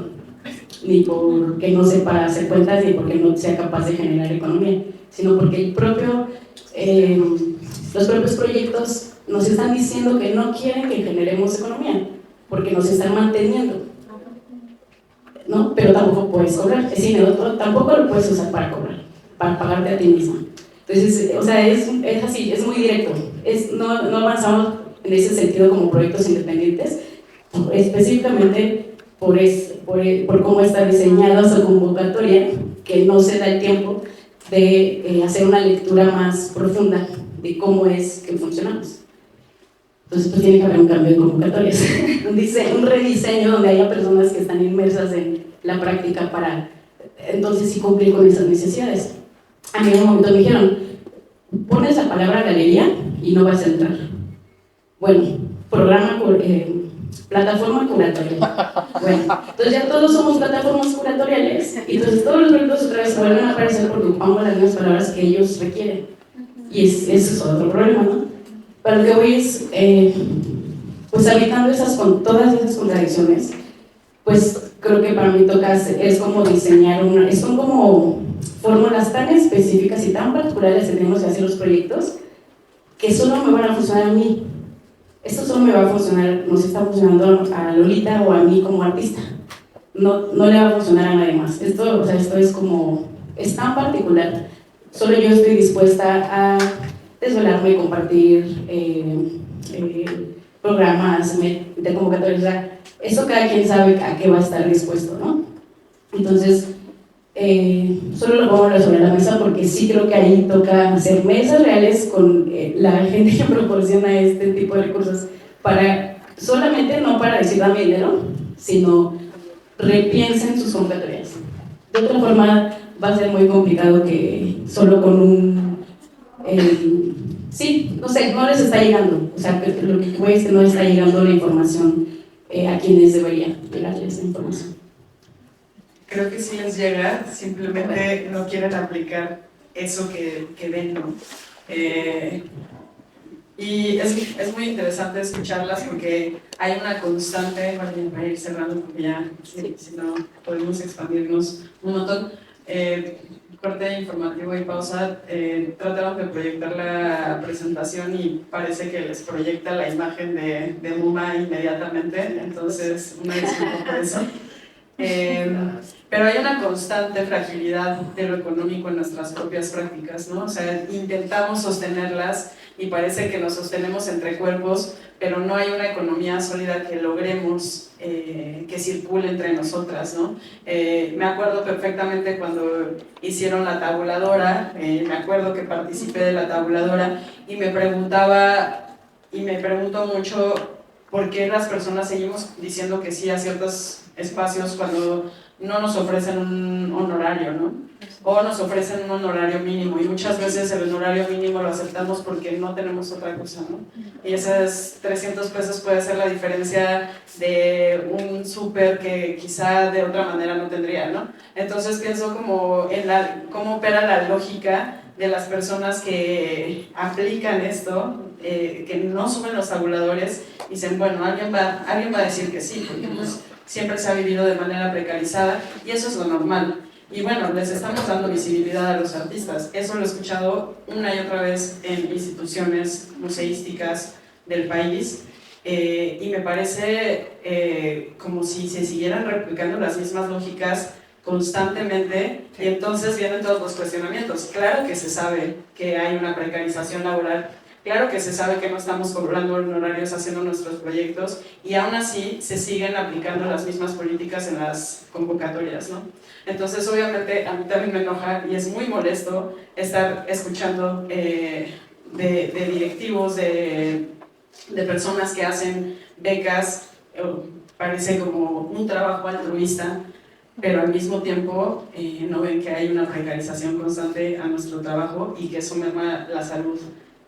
ni porque no sepa hacer cuentas, ni porque no sea capaz de generar economía, sino porque los propios proyectos nos están diciendo que no quieren que generemos economía, porque nos están manteniendo, ¿no? Pero tampoco puedes cobrar, es dinero, tampoco lo puedes usar para cobrar, para pagarte a ti misma. Entonces, o sea, es así, es muy directo, no avanzamos en ese sentido como proyectos independientes, específicamente por cómo está diseñada su convocatoria, que no se da el tiempo de hacer una lectura más profunda de cómo es que funcionamos. Entonces pues tiene que haber un cambio de convocatorias, un rediseño donde haya personas que están inmersas en la práctica para entonces sí cumplir con esas necesidades. A mí en un momento me dijeron, pones la palabra galería y no vas a entrar. Bueno, plataforma curatorial. Bueno, entonces ya todos somos plataformas curatoriales y entonces todos los proyectos otra vez vuelven a aparecer porque ocupamos las mismas palabras que ellos requieren. Y ese es otro problema, ¿no? Para lo que voy es, pues habitando todas esas contradicciones, pues creo que para mí es como diseñar son como fórmulas tan específicas y tan particulares que tenemos que hacer los proyectos que solo me van a funcionar a mí. Esto solo me va a funcionar, nos está funcionando a Lolita o a mí como artista. No le va a funcionar a nadie más. Esto es como, es tan particular. Solo yo estoy dispuesta a desvelarme y compartir programas de convocatorias. Eso cada quien sabe a qué va a estar dispuesto, ¿no? Entonces, Solo lo pongo sobre la mesa porque sí creo que ahí toca hacer mesas reales con la gente que proporciona este tipo de recursos para, solamente no para decir dame dinero, sino repiensen sus convocatorias. De otra forma va a ser muy complicado que solo con un... sí, no sé, no les está llegando, o sea, que lo que fue es que no está llegando la información a quienes debería llegarles esa información. Creo que sí les llega, simplemente no quieren aplicar eso que ven, ¿no? Y es muy interesante escucharlas porque hay una constante, para ir cerrando porque ya, si no, podemos expandirnos un montón. Corte informativo y pausa, trataron de proyectar la presentación y parece que les proyecta la imagen de MUMA inmediatamente, entonces una disculpa por eso. Pero hay una constante fragilidad de lo económico en nuestras propias prácticas, ¿no? O sea, intentamos sostenerlas y parece que nos sostenemos entre cuerpos, pero no hay una economía sólida que logremos que circule entre nosotras, ¿no? Me acuerdo perfectamente cuando hicieron la tabuladora, me acuerdo que participé de la tabuladora y me pregunto mucho por qué las personas seguimos diciendo que sí a ciertos espacios cuando no nos ofrecen un honorario, ¿no? O nos ofrecen un honorario mínimo y muchas veces el honorario mínimo lo aceptamos porque no tenemos otra cosa, ¿no? Y esos 300 pesos puede ser la diferencia de un súper que quizá de otra manera no tendría, ¿no? Entonces pienso como en cómo opera la lógica de las personas que aplican esto, que no suben los tabuladores y dicen, bueno, alguien va a decir que sí, porque pues siempre se ha vivido de manera precarizada y eso es lo normal. Y bueno, les estamos dando visibilidad a los artistas. Eso lo he escuchado una y otra vez en instituciones museísticas del país y me parece como si se siguieran replicando las mismas lógicas constantemente y entonces vienen todos los cuestionamientos. Claro que se sabe que hay una precarización laboral, claro que se sabe que no estamos cobrando honorarios haciendo nuestros proyectos y aún así se siguen aplicando las mismas políticas en las convocatorias, ¿no? Entonces obviamente a mí también me enoja y es muy molesto estar escuchando de directivos, de personas que hacen becas, parece como un trabajo altruista, pero al mismo tiempo no ven que hay una precarización constante a nuestro trabajo y que eso merma la salud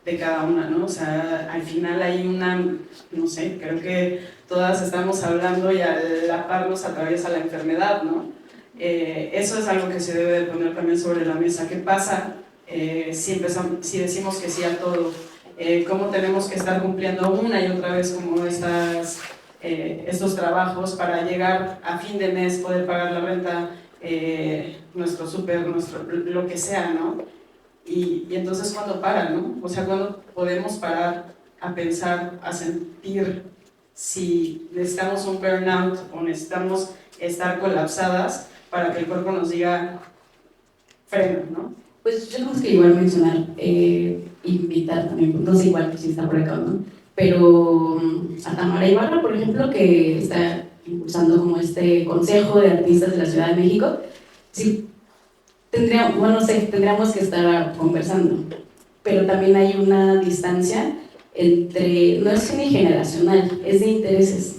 de cada una, ¿no? O sea, al final hay una, no sé, creo que todas estamos hablando y a la par nos atraviesa la enfermedad, ¿no? Eso es algo que se debe de poner también sobre la mesa. ¿Qué pasa si decimos que sí a todo? ¿Cómo tenemos que estar cumpliendo una y otra vez como estos trabajos para llegar a fin de mes, poder pagar la renta, nuestro súper, lo que sea, ¿no? Y entonces, ¿cuándo paran, no? O sea, ¿cuándo podemos parar a pensar, a sentir si necesitamos un burnout o necesitamos estar colapsadas para que el cuerpo nos diga freno, ¿no? Pues yo tengo que igual mencionar, invitar también, no sé igual si está por acá, ¿no? Pero a Tamara Ibarra, por ejemplo, que está impulsando como este Consejo de Artistas de la Ciudad de México, sí, tendríamos que estar conversando, pero también hay una distancia entre, no es unigeneracional, es de intereses.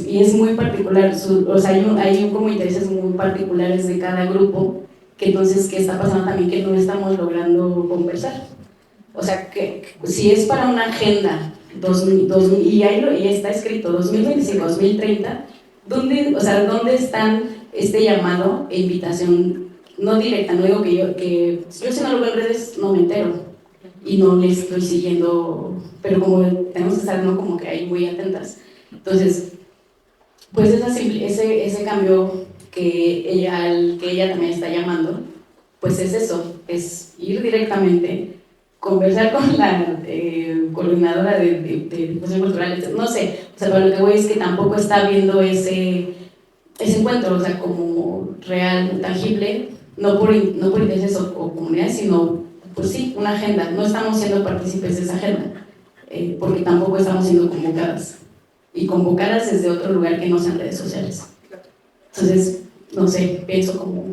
Y es muy particular, o sea, hay como intereses muy particulares de cada grupo, que entonces, ¿qué está pasando también? Que no estamos logrando conversar. O sea, que si es para una agenda, y ahí está escrito, 2025, 2030, ¿dónde están este llamado e invitación? No directa, no digo que yo si no lo veo en redes no me entero y no le estoy siguiendo, pero como tenemos que estar, ¿no? Como que ahí muy atentas. Entonces, pues ese cambio al que ella también está llamando, pues es eso, es ir directamente, conversar con la coordinadora de difusión cultural, no sé, o sea, pero lo que voy es que tampoco está viendo ese encuentro, o sea, como real, tangible, no por intereses o comunidades, sino, pues sí, una agenda. No estamos siendo partícipes de esa agenda, porque tampoco estamos siendo convocadas. Y convocadas desde otro lugar que no sean redes sociales. Entonces, no sé, pienso como,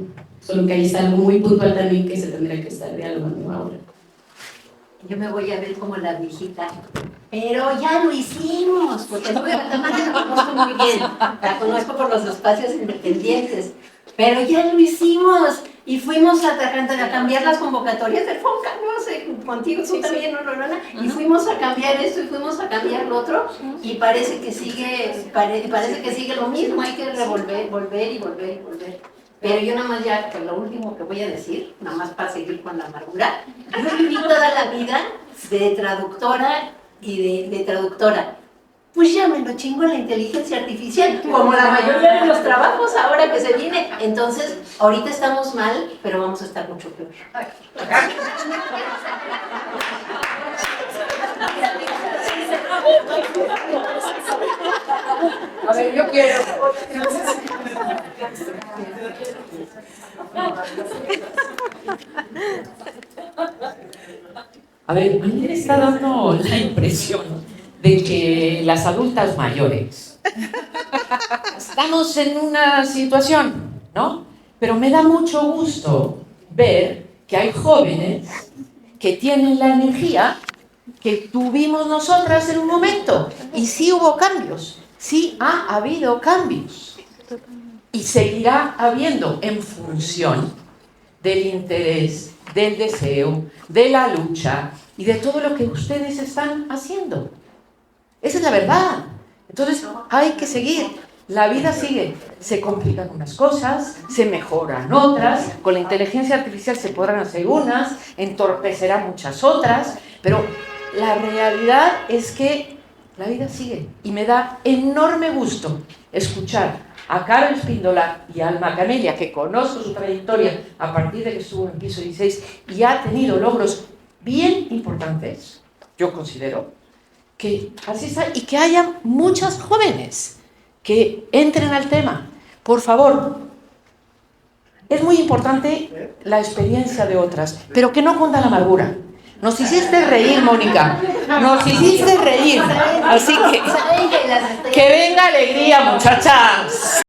solo que ahí está algo muy puntual también que se tendría que estar dialogando ahora. Yo me voy a ver como la viejita, pero ya lo hicimos, porque no la conozco muy bien, la conozco por los espacios independientes, pero ya lo hicimos y fuimos a cambiar las convocatorias del FONCA, no sé, contigo tú también, ¿no, Lorena? Y fuimos a cambiar esto y fuimos a cambiar lo otro y parece que sigue, parece que sigue lo mismo, hay que volver y volver y volver. Pero yo nada más ya, que lo último que voy a decir, nada más para seguir con la amargura, yo viví toda la vida de traductora y de traductora. Pues ya me lo chingo la inteligencia artificial, como la mayoría de los trabajos ahora que se viene. Entonces, ahorita estamos mal, pero vamos a estar mucho peor. A ver, yo quiero. A ver, a mí me está dando la impresión de que las adultas mayores estamos en una situación, ¿no? Pero me da mucho gusto ver que hay jóvenes que tienen la energía que tuvimos nosotras en un momento. Y sí hubo cambios, sí ha habido cambios. Y seguirá habiendo en función del interés, del deseo, de la lucha y de todo lo que ustedes están haciendo. Esa es la verdad. Entonces hay que seguir. La vida sigue. Se complican unas cosas, se mejoran otras. Con la inteligencia artificial se podrán hacer unas, entorpecerán muchas otras. Pero la realidad es que la vida sigue. Y me da enorme gusto escuchar a Carol Espíndola y a Alma Camelia, que conozco su trayectoria a partir de que estuvo en Piso 16 y ha tenido logros bien importantes, yo considero, que así está, y que haya muchas jóvenes que entren al tema. Por favor, es muy importante la experiencia de otras, pero que no cunda la amargura. Nos hiciste reír, Mónica, nos hiciste reír, así que venga alegría, muchachas.